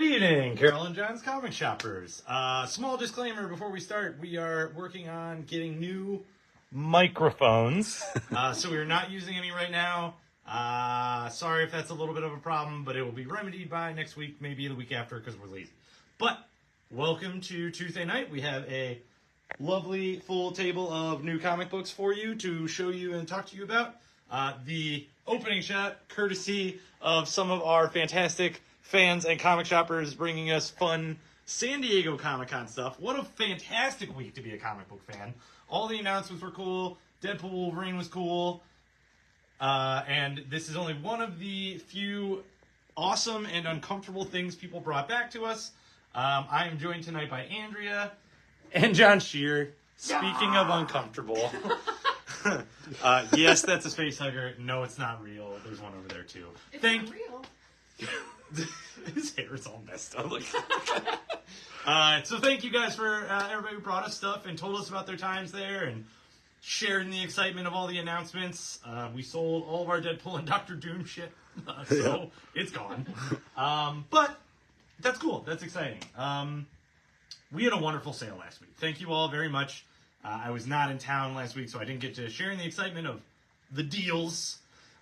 Good evening, Carol and John's Comic Shoppers. Small disclaimer before we start. We are working on getting new microphones. So we're not using any right now. Sorry if that's a little bit of a problem, but it will be remedied by next week, maybe the week after, because we're lazy. But welcome to Tuesday night. We have a lovely full table of new comic books for you to show you and talk to you about. The opening shot, courtesy of some of our fantastic fans and comic shoppers bringing us fun San Diego Comic-Con stuff. What a fantastic week to be a comic book fan. All the announcements were cool. Donald-Wolverine was cool. And this is only one of the few awesome and uncomfortable things people brought back to us. I am joined tonight by Andrea and John Shear. Speaking of uncomfortable. Yes, that's a space hugger. No, it's not real. There's one over there, too. It's not real. His hair is all messed up. So thank you guys for everybody who brought us stuff and told us about their times there and shared in the excitement of all the announcements. We sold all of our Deadpool and Doctor Doom shit, so it's gone. But that's cool. That's exciting. We had a wonderful sale last week. Thank you all very much. I was not in town last week, so I didn't get to share in the excitement of the deals.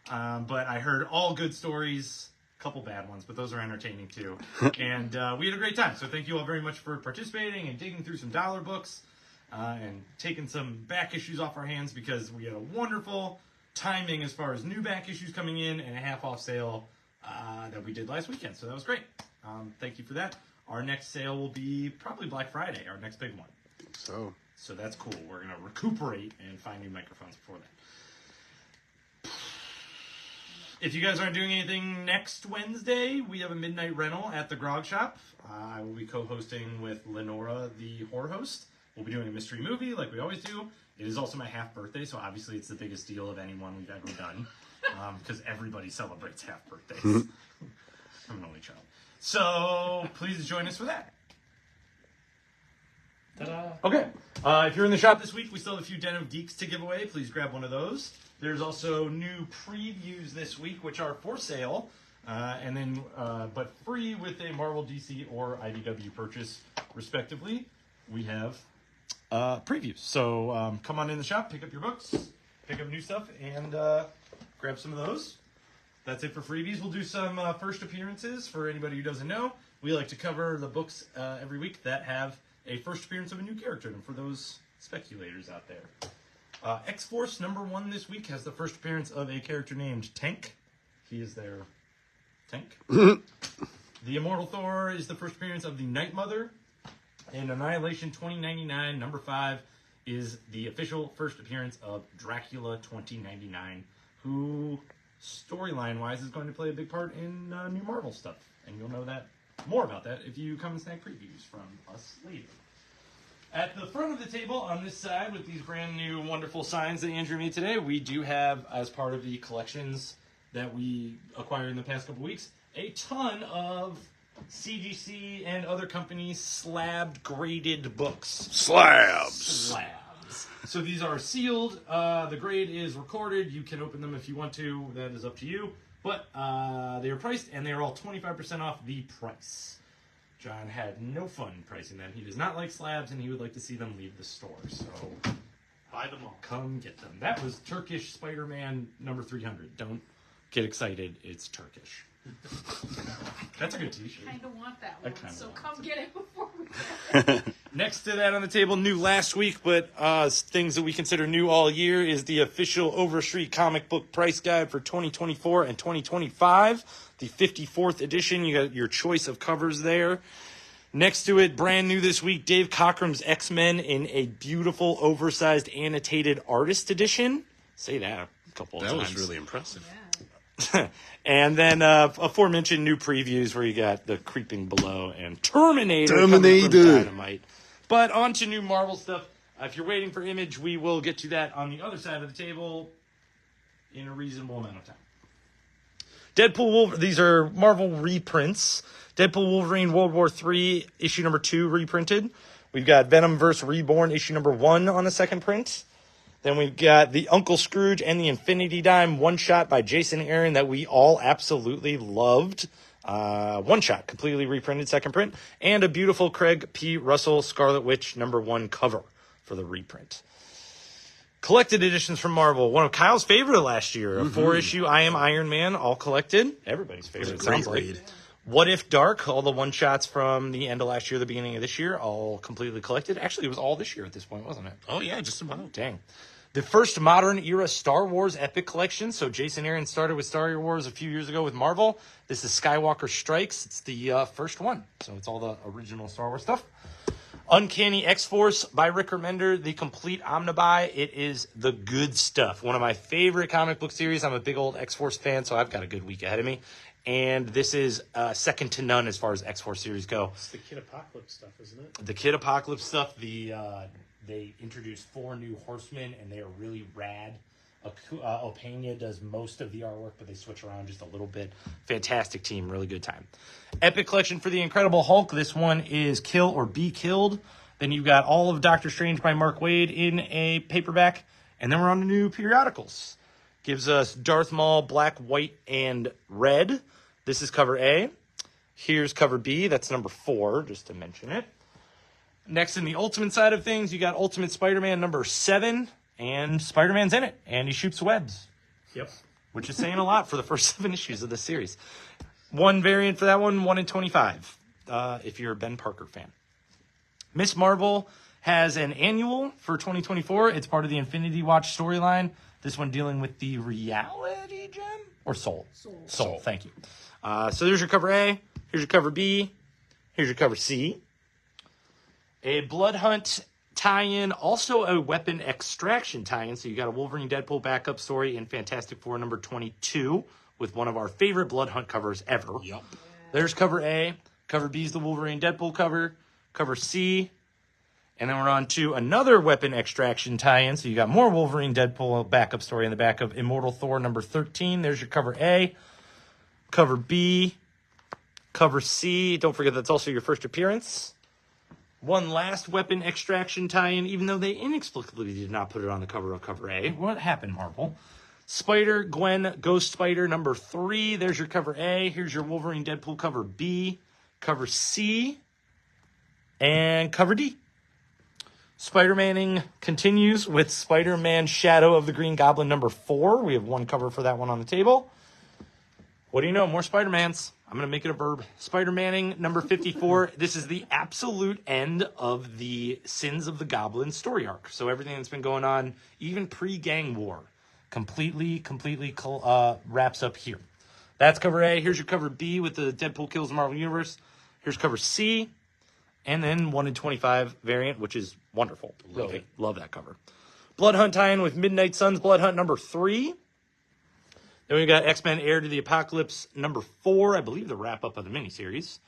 But I heard all good stories. Couple bad ones, but those are entertaining too. And we had a great time. So thank you all very much for participating and digging through some dollar books and taking some back issues off our hands, because we had a wonderful timing as far as new back issues coming in and a half off sale that we did last weekend. So that was great. Thank you for that. Our next sale will be probably Black Friday, our next big one. So that's cool. We're going to recuperate and find new microphones before that. If you guys aren't doing anything next Wednesday, we have a midnight rental at the Grog Shop. I will be co-hosting with Lenora, the horror host. We'll be doing a mystery movie like we always do. It is also my half birthday, so obviously it's the biggest deal of anyone we've ever done, because everybody celebrates half birthdays. I'm an only child. So please join us for that. Ta-da. Okay. If you're in the shop this week, we still have a few Den of Geeks to give away. Please grab one of those. There's also new previews this week, which are for sale, but free with a Marvel, DC, or IDW purchase, respectively. We have previews. So come on in the shop, pick up your books, pick up new stuff, and grab some of those. That's it for freebies. We'll do some first appearances for anybody who doesn't know. We like to cover the books every week that have a first appearance of a new character, and for those speculators out there. X-Force #1 this week has the first appearance of a character named Tank. He is their Tank. The Immortal Thor is the first appearance of the Night Mother. And Annihilation 2099 #5 is the official first appearance of Dracula 2099, who, storyline-wise, is going to play a big part in new Marvel stuff. And you'll know that more about that if you come and snag previews from us later. At the front of the table, on this side, with these brand new wonderful signs that Andrew made today, we do have, as part of the collections that we acquired in the past couple weeks, a ton of CGC and other companies slabbed graded books. Slabs. So these are sealed. The grade is recorded. You can open them if you want to. That is up to you. But they are priced, and they are all 25% off the price. John had no fun pricing them. He does not like slabs, and he would like to see them leave the store. So buy them all. Come get them. That was Turkish Spider-Man #300. Don't get excited. It's Turkish. That's a good t-shirt. I kind of want that one, so come get it before we go. Next to that on the table, new last week, but things that we consider new all year, is the official Overstreet comic book price guide for 2024 and 2025. The 54th edition. You got your choice of covers there. Next to it, brand new this week, Dave Cockrum's X-Men in a beautiful, oversized, annotated artist edition. Say that a couple of times. That was really impressive. Yeah. And then aforementioned new previews where you got The Creeping Below and Terminator. Dynamite. But on to new Marvel stuff. If you're waiting for Image, we will get to that on the other side of the table in a reasonable amount of time. Deadpool Wolverine. These are Marvel reprints. Deadpool Wolverine World War III issue #2 reprinted. We've got Venomverse Reborn issue #1 on the second print. Then we've got the Uncle Scrooge and the Infinity Dime one-shot by Jason Aaron that we all absolutely loved. One shot, completely reprinted, second print, and a beautiful Craig P. Russell Scarlet Witch #1 cover for the reprint. Collected editions from Marvel. One of Kyle's favorite last year. A 4-issue I Am Iron Man, all collected. Everybody's favorite, it sounds like. Read. What If Dark, all the one-shots from the end of last year, the beginning of this year, all completely collected. Actually, it was all this year at this point, wasn't it? Oh, yeah, just about. Dang. The first modern era Star Wars epic collection. So Jason Aaron started with Star Wars a few years ago with Marvel. This is Skywalker Strikes. It's the first one. So it's all the original Star Wars stuff. Uncanny X-Force by Rick Remender, the complete omnibuy. It is the good stuff. One of my favorite comic book series. I'm a big old X-Force fan, so I've got a good week ahead of me. And this is second to none as far as X-Force series go. It's the Kid Apocalypse stuff, isn't it? The Kid Apocalypse stuff, they introduced 4 new horsemen, and they are really rad. Opeña does most of the artwork, but they switch around just a little bit. Fantastic team, really good time. Epic collection for the Incredible Hulk. This one is Kill or Be Killed. Then you've got all of Doctor Strange by Mark Waid in a paperback. And then we're on to new periodicals. Gives us Darth Maul, black, white, and red. This is cover A. Here's cover B. That's number 4, just to mention it. Next, in the Ultimate side of things, you got Ultimate Spider-Man number 7. And Spider-Man's in it, and he shoots webs. Yep. Which is saying a lot for the first 7 issues of the series. One variant for that one, 1 in 25, if you're a Ben Parker fan. Miss Marvel has an annual for 2024. It's part of the Infinity Watch storyline. This one dealing with the Reality Gem? Or Soul? Soul, thank you. So there's your cover A. Here's your cover B. Here's your cover C. A Blood Hunt tie-in, also a weapon extraction tie-in. So you got a Wolverine Deadpool backup story in Fantastic Four number 22 with one of our favorite Blood Hunt covers ever. Yep. There's cover A. Cover B is the Wolverine Deadpool cover. Cover C. And then we're on to another weapon extraction tie-in. So you got more Wolverine Deadpool backup story in the back of Immortal Thor number 13. There's your cover A. Cover B. Cover C. Don't forget that's also your first appearance. One last weapon extraction tie-in, even though they inexplicably did not put it on the cover of cover A. What happened, Marvel? Spider-Gwen Ghost Spider number 3. There's your cover A. Here's your Wolverine Deadpool cover B. Cover C. And cover D. Spider-Maning continues with Spider-Man Shadow of the Green Goblin number 4. We have one cover for that one on the table. What do you know? More Spider-Mans. I'm going to make it a verb. Spider-Manning number 54. This is the absolute end of the Sins of the Goblin story arc. So everything that's been going on, even pre-Gang War, completely wraps up here. That's cover A. Here's your cover B with the Deadpool Kills the Marvel Universe. Here's cover C. And then 1 in 25 variant, which is wonderful. Love it. Love that cover. Blood Hunt tie-in with Midnight Suns Blood Hunt number 3. Then we got X-Men Heir to the Apocalypse number 4, I believe the wrap-up of the miniseries.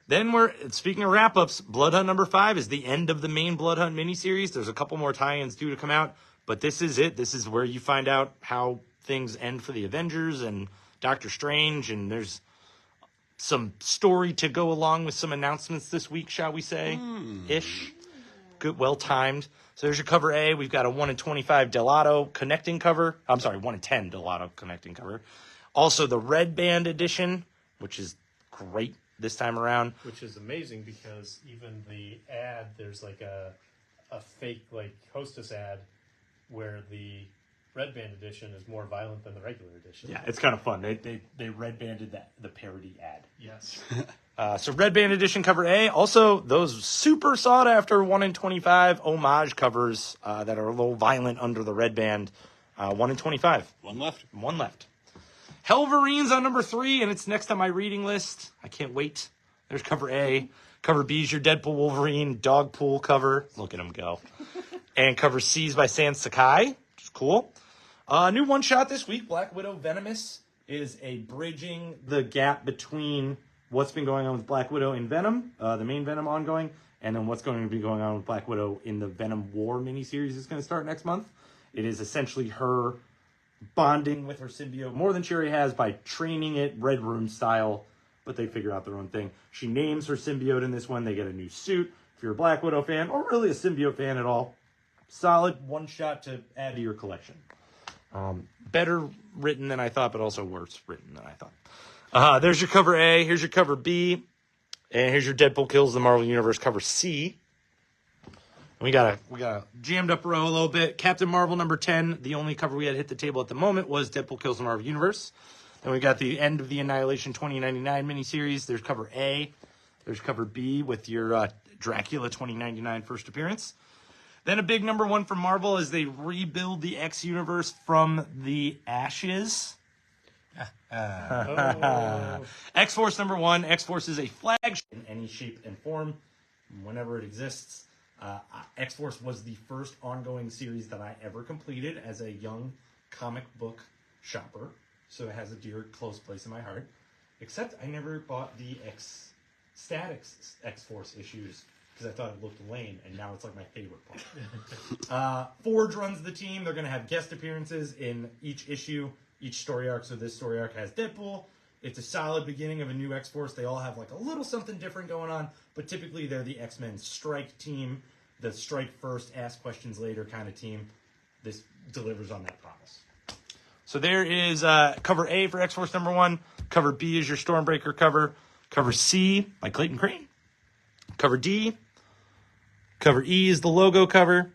Then speaking of wrap-ups, Blood Hunt number 5 is the end of the main Blood Hunt miniseries. There's a couple more tie-ins due to come out, but this is it. This is where you find out how things end for the Avengers and Doctor Strange, and there's some story to go along with some announcements this week, shall we say, ish. Good, well-timed. So there's your cover A. We've got a 1 in 25 Delato connecting cover. I'm sorry, 1 in 10 Delato connecting cover. Also the Red Band edition, which is great this time around. Which is amazing because even the ad, there's like a fake like Hostess ad where the Red Band edition is more violent than the regular edition. Yeah, it's kind of fun. They Red Banded the parody ad. Yes. So Red Band edition cover A. Also, those super sought after 1 in 25 homage covers that are a little violent under the Red Band. 1 in 25. One left. One left. Helverine's on number 3, and it's next on my reading list. I can't wait. There's cover A. Cover B is your Deadpool Wolverine Dogpool cover. Look at him go. And cover C is by San Sakai, which is cool. New one-shot this week, Black Widow Venomous, is a bridging the gap between what's been going on with Black Widow in Venom, the main Venom ongoing, and then what's going to be going on with Black Widow in the Venom War miniseries that's going to start next month. It is essentially her bonding with her symbiote more than Sherry has by training it Red Room style, but they figure out their own thing. She names her symbiote in this one. They get a new suit. If you're a Black Widow fan, or really a symbiote fan at all, solid one-shot to add to your collection. Better written than I thought, but also worse written than I thought. There's your cover A. Here's your cover B. And here's your Deadpool Kills the Marvel Universe cover C. We got a jammed up row a little bit. Captain Marvel number 10. The only cover we had hit the table at the moment was Deadpool Kills the Marvel Universe. Then we got the End of the Annihilation 2099 miniseries. There's cover A. There's cover B with your Dracula 2099 first appearance. Then a big number 1 for Marvel as they rebuild the X universe from the ashes. X-Force number 1. X-Force is a flagship in any shape and form whenever it exists. X-Force was the first ongoing series that I ever completed as a young comic book shopper, so it has a dear, close place in my heart. Except I never bought the Statics X-Force issues because I thought it looked lame, and now it's like my favorite part. Forge runs the team. They're going to have guest appearances in each issue, each story arc. So this story arc has Deadpool. It's a solid beginning of a new X-Force. They all have like a little something different going on, but typically they're the X-Men strike team, the strike first, ask questions later kind of team. This delivers on that promise. So there is cover A for X-Force number 1. Cover B is your Stormbreaker cover. Cover C by Clayton Crane. Cover D. Cover E is the logo cover.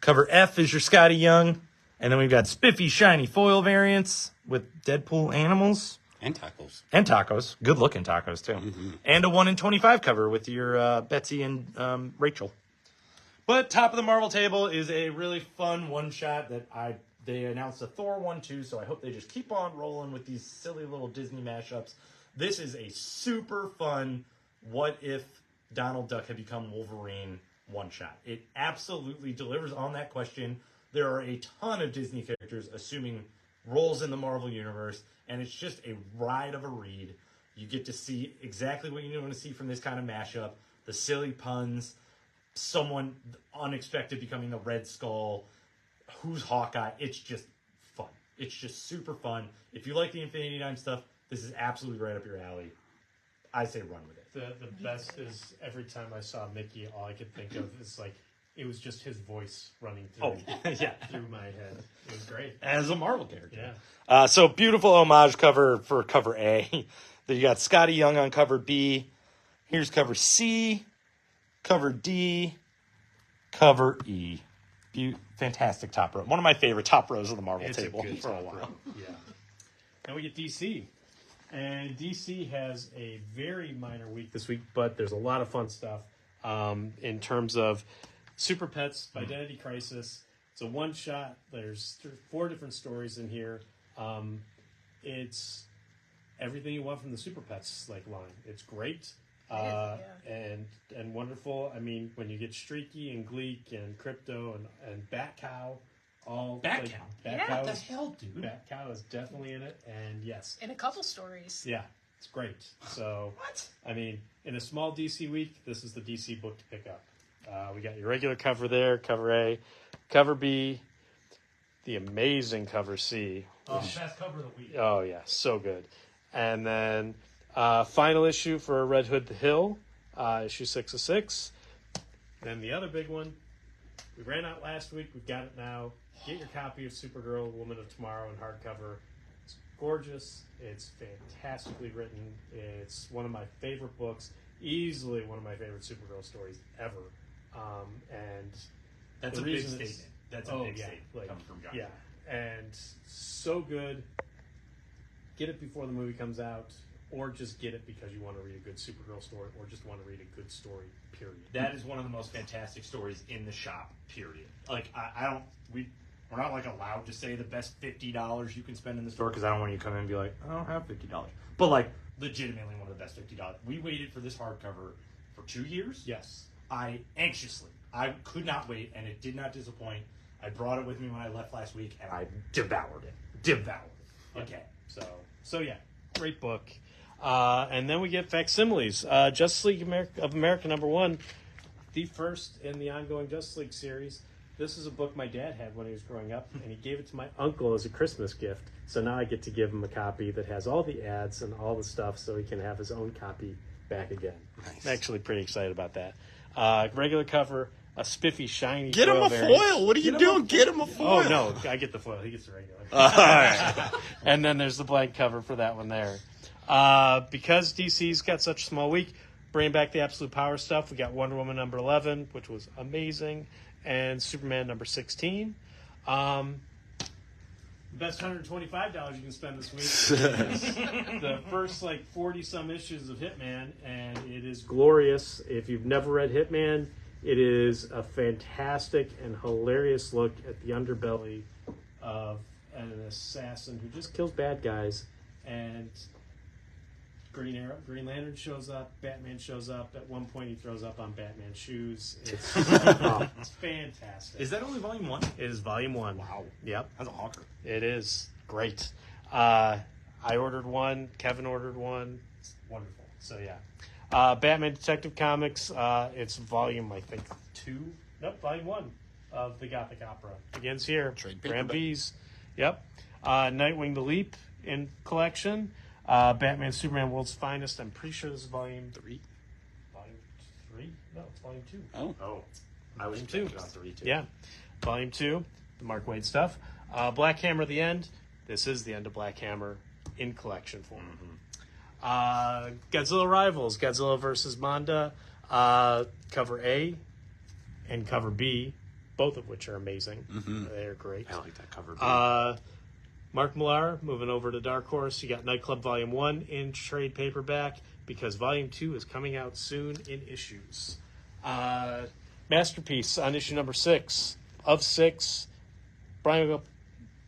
Cover F is your Scotty Young. And then we've got spiffy, shiny foil variants with Deadpool animals. And tacos. And tacos. Good looking tacos, too. Mm-hmm. And a 1 in 25 cover with your Betsy and Rachel. But top of the Marvel table is a really fun one-shot that they announced a Thor 1 too, so I hope they just keep on rolling with these silly little Disney mashups. This is a super fun what if Donald Duck had become Wolverine one-shot. It absolutely delivers on that question. There are a ton of Disney characters assuming roles in the Marvel Universe, and it's just a ride of a read. You get to see exactly what you want to see from this kind of mashup. The silly puns, someone unexpected becoming the Red Skull, who's Hawkeye. It's just fun. It's just super fun. If you like the Infinity Dime stuff, this is absolutely right up your alley. I say run with it. The best is every time I saw Mickey, all I could think of is like, it was just his voice running through, through my head. It was great. As a Marvel character. Yeah. So beautiful homage cover for cover A. Then you got Scotty Young on cover B. Here's cover C, cover D, cover E. Fantastic top row. One of my favorite top rows of the Marvel table for a while. Yeah. Then we get DC. And DC has a very minor week this week, but there's a lot of fun stuff in terms of Super Pets, Identity Crisis. It's a one-shot. There's 4 different stories in here. It's everything you want from the Super Pets line. It's great and wonderful. I mean, when you get Streaky and Gleek and Crypto and Bat Cow, all Bat Cow. Bat Cow What the is, hell, dude? Bat Cow is definitely in it, and yes, In a couple stories. yeah, it's great. So, What? I mean, in a small DC week, this is the DC book to pick up. We got your regular cover there, cover A, cover B, the amazing cover C. Best cover of the week. Oh yeah, so good. And then final issue for Red Hood the Hill, issue 6 of 6. Then the other big one, we ran out last week. We've got it now. Get your copy of Supergirl, Woman of Tomorrow in hardcover. It's gorgeous. It's fantastically written. It's one of my favorite books. Easily one of my favorite Supergirl stories ever. And That's a big statement. That's a big statement coming from John. Yeah, and so good. Get it before the movie comes out, or just get it because you want to read a good Supergirl story, or just want to read a good story, period. That is one of the most fantastic stories in the shop, period. Like, we're not like allowed to say the best $50 you can spend in the store because I don't want you to come in and be like, I don't have $50. But like, legitimately one of the best $50. We waited for this hardcover for 2 years. Yes. I could not wait, and it did not disappoint. I brought it with me when I left last week, and I devoured it. Okay. So yeah, great book. And then we get facsimiles. Justice League of America number 1, the first in the ongoing Justice League series. This is a book my dad had when he was growing up, and he gave it to my uncle as a Christmas gift. So now I get to give him a copy that has all the ads and all the stuff so he can have his own copy back again. Nice. I'm actually pretty excited about that. Regular cover, a spiffy, shiny Get him a variant. foil. What are you doing? Get him a foil. Oh, no. I get the foil. He gets the regular. All right. And then there's the blank cover for that one there. Because DC's got such a small week, bringing back the absolute power stuff. We got Wonder Woman number 11, which was amazing, and Superman number 16. The best $125 you can spend this week is the first 40-some issues of Hitman, and it is glorious. If you've never read Hitman, it is a fantastic and hilarious look at the underbelly of an assassin who just kills bad guys. And Green Lantern shows up, Batman shows up. At one point, he throws up on Batman's shoes. It's fantastic. Is that only volume 1? It is volume 1. Wow. Yep. That's a hawker. It is great. I ordered one. Kevin ordered one. It's wonderful. So, yeah. Batman Detective Comics. It's volume, I think, 2. Nope, volume 1 of the Gothic Opera. Begins here. Trade Grand paperback. V's. Yep. Nightwing The Leap in collection. Batman Superman World's Finest. I'm pretty sure this is volume 3. Volume 3? No, it's volume 2. Oh. I was Volume 2. on 3 too. Yeah. Volume 2. The Mark Waid stuff. Black Hammer The End. This is the end of Black Hammer in collection form. Godzilla Rivals. Godzilla vs. Manda. Cover A and cover B. Both of which are amazing. They're great. I like that cover. Mark Millar, moving over to Dark Horse. You got Nightclub Volume 1 in trade paperback because Volume 2 is coming out soon in issues. Masterpiece on issue number 6 of 6. Brian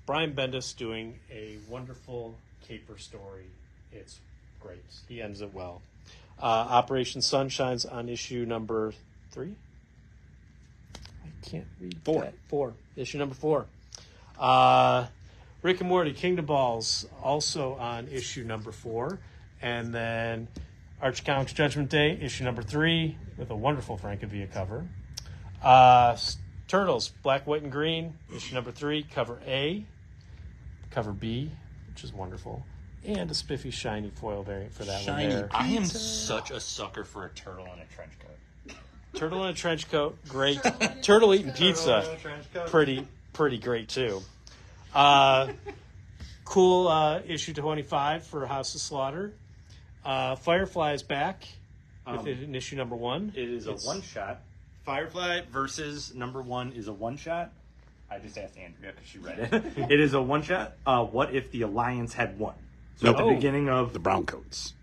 Bendis doing a wonderful caper story. It's great. He ends it well. Operation Sunshine's on issue number 3. I can't read 4. that. 4. Issue number 4. Rick and Morty, Kingdom Balls, also on issue number 4. And then Archie Comics Judgment Day, issue number 3, with a wonderful Francavilla cover. Turtles, Black, White, and Green, issue number 3, cover A, cover B, which is wonderful, and a spiffy, shiny foil variant for that Shiny one there. I am such a sucker for a turtle in a trench coat. Turtle in a trench coat, great. Turtle eating pizza, pretty great too. Cool issue 25 for House of Slaughter. Firefly is back with it in issue number 1. It is a one-shot. Firefly versus number 1 is a one-shot. I just asked Andrea because she read it. It is a one-shot. What if the Alliance had won? So at the beginning of... The brown coats.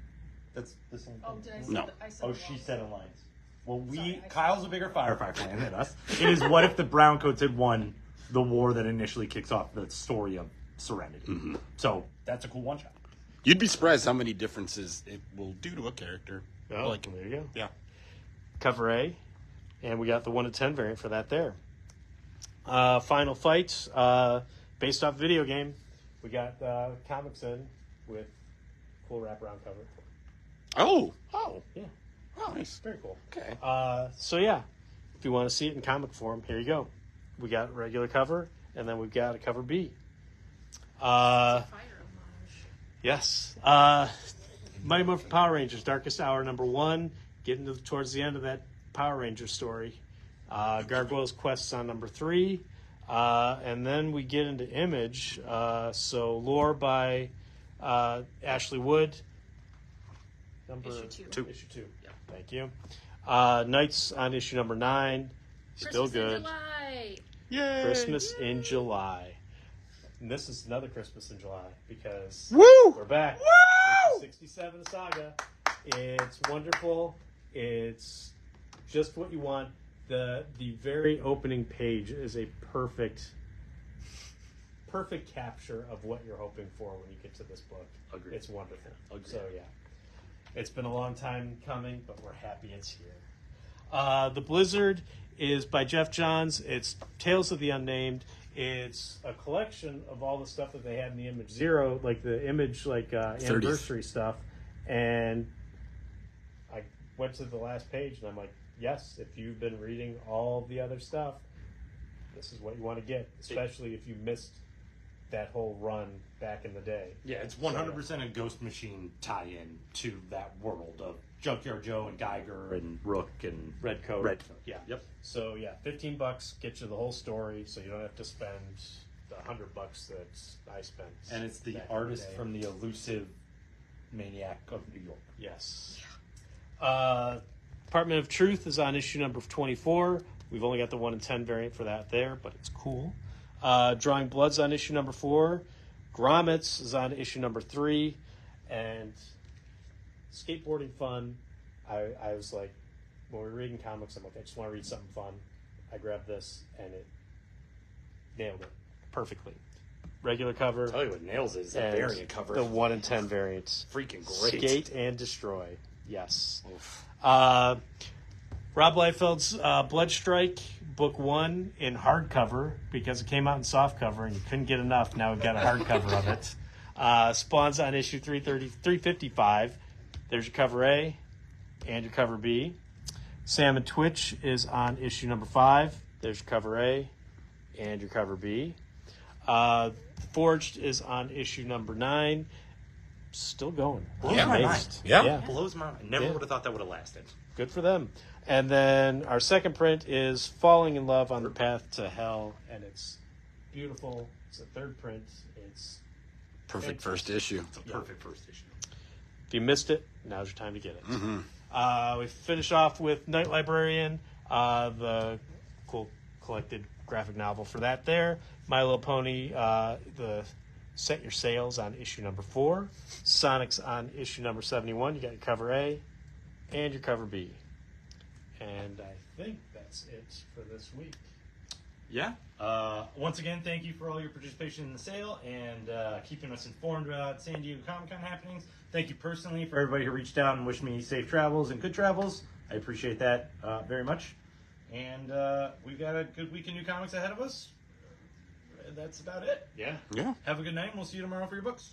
That's the same thing. Oh, did I say No. I said Oh, the she wrong said thing. Alliance. Well, Sorry, I Kyle's a bigger Firefly fan than us. It is what if the Browncoats had won the war that initially kicks off the story of Serenity. So that's a cool one-shot. You'd be surprised how many differences it will do to a character. Oh, Like, there you go. yeah. Cover A, and we got the 1-10 variant for that there. Final Fight, based off video game. We got comics in with cool wraparound cover. Oh, Yeah, nice. very cool. Okay. So yeah, if you want to see it in comic form, here you go. We got regular cover, and then we've got a cover B. Fire homage. Yes. Mighty Morphin Power Rangers, Darkest Hour number 1, getting towards the end of that Power Ranger story. Gargoyle's Quest's on number 3. And then we get into Image. So Lore by Ashley Wood. Issue 2. Issue 2. Yeah. Thank you. Knights on issue number 9. Still Christmas good. in July. Yay. Christmas in July. And this is another Christmas in July because Woo! we're back. Woo! Issue 67 Saga. It's wonderful. It's just what you want. The very opening page is a perfect capture of what you're hoping for when you get to this book. Agreed. It's wonderful. Agreed. So yeah, it's been a long time coming, but we're happy it's here. The Blizzard is by Jeff Johns. It's Tales of the Unnamed. It's a collection of all the stuff that they had in the Image Zero, like the Image anniversary stuff. And I went to the last page and I'm like, yes, if you've been reading all the other stuff, this is what you want to get, especially if you missed that whole run back in the day. Yeah, it's 100% a Ghost Machine tie-in to that world of Junkyard Joe and Geiger and Rook and Red Coat. Red Coat. Yeah. Yep. So yeah, $15 gets you the whole story, so you don't have to spend the $100 that I spent. And it's the back in artist day. from the elusive maniac of New York. Yes. Department of Truth is on issue number 24. We've only got the 1 in 10 variant for that there, but it's cool. Drawing Blood's on issue number 4. Grommets is on issue number 3. And skateboarding fun. I was like, when we were reading comics, I'm like, I just want to read something fun. I grabbed this, and it nailed it perfectly. Regular cover. I'll tell you what nails it is that and variant cover. The 1 in 10 variants. Freaking great. Skate and Destroy. Yes. Oof. Rob Liefeld's Bloodstrike, book 1 in hardcover because it came out in softcover and you couldn't get enough. Now we've got a hardcover of it. Spawn's on issue 355. There's your cover A and your cover B. Sam and Twitch is on issue number 5. There's your cover A and your cover B. Forged is on issue number 9. Still going. Blows Yeah. my Amazed. mind. Yeah. Blows my mind. Never Yeah. would have thought that would have lasted. Good for them. And then our second print is Falling in Love on the Path to Hell, and it's beautiful. It's a third print. It's Perfect first issue. It's a perfect first issue. if you missed it, now's your time to get it. We finish off with Night Librarian, the cool collected graphic novel for that there. My Little Pony, the Set Your Sails on issue number 4. Sonic's on issue number 71. You got your cover A and your cover B. And I think that's it for this week. Yeah. Once again, thank you for all your participation in the sale and keeping us informed about San Diego Comic-Con happenings. Thank you personally for everybody who reached out and wished me safe travels and good travels. I appreciate that very much. And we've got a good week of new comics ahead of us. That's about it. Yeah. Yeah. Have a good night, and we'll see you tomorrow for your books.